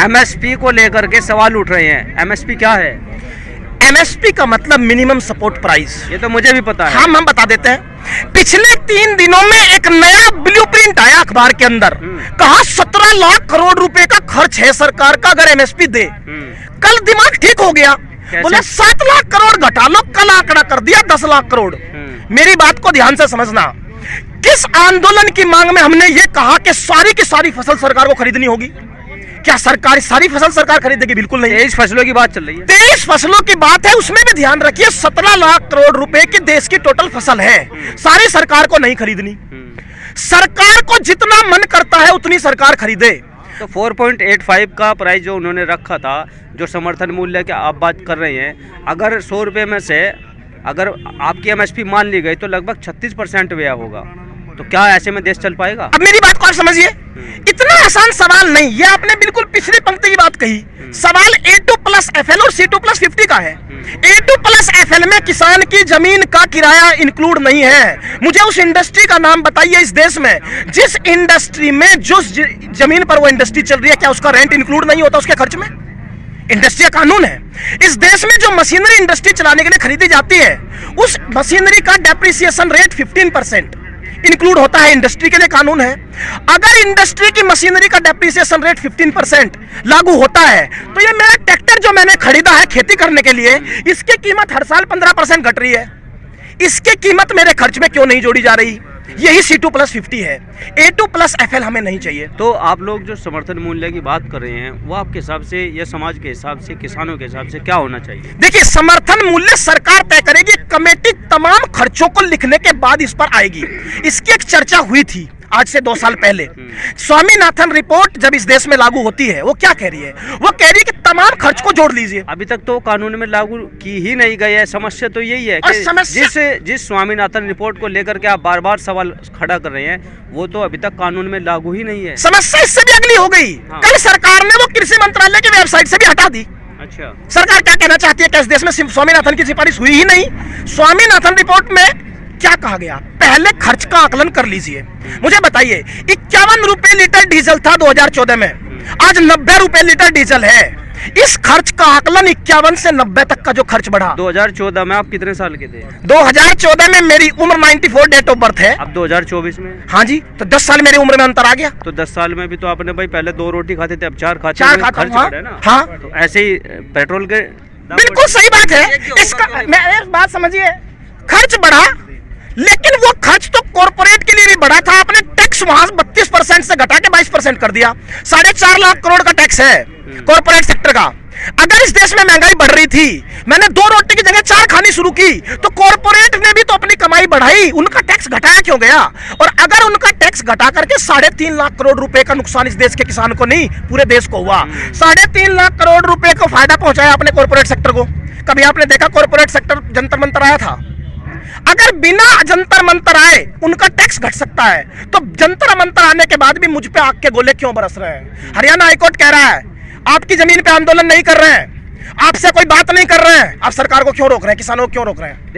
MSP को लेकर के सवाल उठ रहे हैं। एमएसपी क्या है? एमएसपी का मतलब मिनिमम सपोर्ट प्राइस। ये तो मुझे भी पता है। हम बता देते हैं। पिछले 3 दिनों में एक नया ब्लूप्रिंट आया अखबार के अंदर, कहा 17 लाख करोड़ रुपए का खर्च है सरकार का अगर एमएसपी दे। कल दिमाग ठीक हो गया, बोले 7 लाख करोड़ घटा लो, कल आंकड़ा कर दिया 10 लाख करोड़। मेरी बात को ध्यान से समझना, किस आंदोलन की मांग में हमने ये कहा कि सारी की सारी फसल सरकार को खरीदनी होगी? क्या सरकार सारी फसल सरकार खरीदेगी? बिल्कुल नहीं। 23 फसलों की बात चल रही है। 23 फसलों की बात है, उसमें भी ध्यान रखिए 17 लाख करोड़ रुपए की देश की टोटल फसल है, सारी सरकार को नहीं खरीदनी। सरकार को जितना मन करता है उतनी सरकार खरीदे। तो 4.85 का प्राइस जो उन्होंने रखा था, जो समर्थन मूल्य की आप बात कर रहे हैं, अगर 100 रुपये में से अगर आपकी एमएसपी मान ली गई तो लगभग 36% व्यय होगा। तो क्या ऐसे में देश चल पाएगा? अब मेरी बात को आप समझिए, इतना आसान सवाल नहीं। ये आपने बिल्कुल पिछली पंक्ति की बात कही। सवाल A2+FL और C2+50 का है। A2+FL में किसान की जमीन का किराया इंक्लूड नहीं है। मुझे उस इंडस्ट्री का नाम बताइए इस देश में, जिस इंडस्ट्री में जिस जमीन पर वो इंडस्ट्री चल रही है, क्या उसका रेंट इंक्लूड नहीं होता उसके खर्च में? इंडस्ट्री का कानून है। इस देश में जो मशीनरी इंडस्ट्री चलाने के लिए खरीदी जाती है, उस मशीनरी का डेप्रिसिएशन रेट 15% इंक्लूड होता है, इंडस्ट्री के लिए कानून है। अगर इंडस्ट्री की मशीनरी का डेप्रिसिएशन रेट 15% लागू होता है, तो ये मेरा ट्रैक्टर जो मैंने खरीदा है खेती करने के लिए, इसकी कीमत हर साल 15% घट रही है। इसकी कीमत मेरे खर्च में क्यों नहीं जोड़ी जा रही? यही C2+50 है। A2+FL हमें नहीं चाहिए। तो आप लोग जो समर्थन मूल्य की बात कर रहे हैं, वो आपके हिसाब से या समाज के हिसाब से, किसानों के हिसाब से क्या होना चाहिए? देखिए, समर्थन मूल्य सरकार तय करेगी। कमेटी तमाम खर्चों को लिखने के बाद इस पर आएगी। इसकी एक चर्चा हुई थी आज से 2 साल पहले। स्वामीनाथन रिपोर्ट जब इस देश में लागू होती है, वो क्या कह रही है? वो कह रही है कि तमाम खर्च को जोड़ लीजिए। अभी तक तो कानून में लागू की ही नहीं गई है। समस्या तो यही है कि जिस स्वामीनाथन रिपोर्ट को लेकर के आप बार बार सवाल खड़ा कर रहे हैं, वो तो अभी तक कानून में लागू ही नहीं है। समस्या इससे भी अगली हो गई। कल सरकार ने वो कृषि मंत्रालय की वेबसाइट से भी हटा दी। अच्छा, सरकार क्या कहना चाहती है कि इस देश में स्वामीनाथन की सिफारिश हुई ही नहीं। स्वामीनाथन रिपोर्ट में क्या कहा गया? पहले खर्च का आकलन कर लीजिए। मुझे बताइए, 51 रुपए लीटर डीजल था 2014 में, आज 90 रुपए लीटर डीजल है। इस खर्च का आकलन 51 से 90 तक का जो खर्च बढ़ा। 2014 में आप कितने साल के थे? 2014 में मेरी उम्र 94 डेट ऑफ बर्थ है। अब 2024 में? हाँ जी, तो 10 साल मेरी उम्र में अंतर आ गया। तो 10 साल में भी तो आपने भाई पहले 2 रोटी खाते थे, अब 4 खाते हैं। खर्च बढ़ा ना। हाँ, तो ऐसे ही पेट्रोल के बिल्कुल सही बात है। इसका मैं एक बात समझिए, खर्च बढ़ा, लेकिन वो खर्च तो कॉर्पोरेट के लिए भी बढ़ा था। आपने टैक्स वहां 32% से घटा के 22% कर दिया। 4.5 लाख करोड़ का टैक्स है कॉर्पोरेट सेक्टर का। अगर इस देश में महंगाई बढ़ रही थी, मैंने 2 रोटी की जगह 4 खानी शुरू की, तो कॉर्पोरेट ने भी तो अपनी कमाई बढ़ाई, उनका टैक्स घटाया क्यों गया? और अगर उनका टैक्स घटा करके 3.5 लाख करोड़ रुपए का नुकसान इस देश के किसान को नहीं, पूरे देश को हुआ। 3.5 लाख करोड़ रुपए को फायदा पहुंचाया आपने कॉर्पोरेट सेक्टर को। कभी आपने देखा कॉर्पोरेट सेक्टर जंतर मंतर आया था? अगर बिना जंतर मंतर आए उनका टैक्स घट सकता है, तो जंतर मंतर आने के बाद भी मुझ पे आग के गोले क्यों बरस रहे हैं? हरियाणा हाईकोर्ट कह रहा है आपकी जमीन पे आंदोलन नहीं कर रहे हैं, आपसे कोई बात नहीं कर रहे हैं, आप सरकार को क्यों रोक रहे हैं, किसानों को क्यों रोक रहे हैं?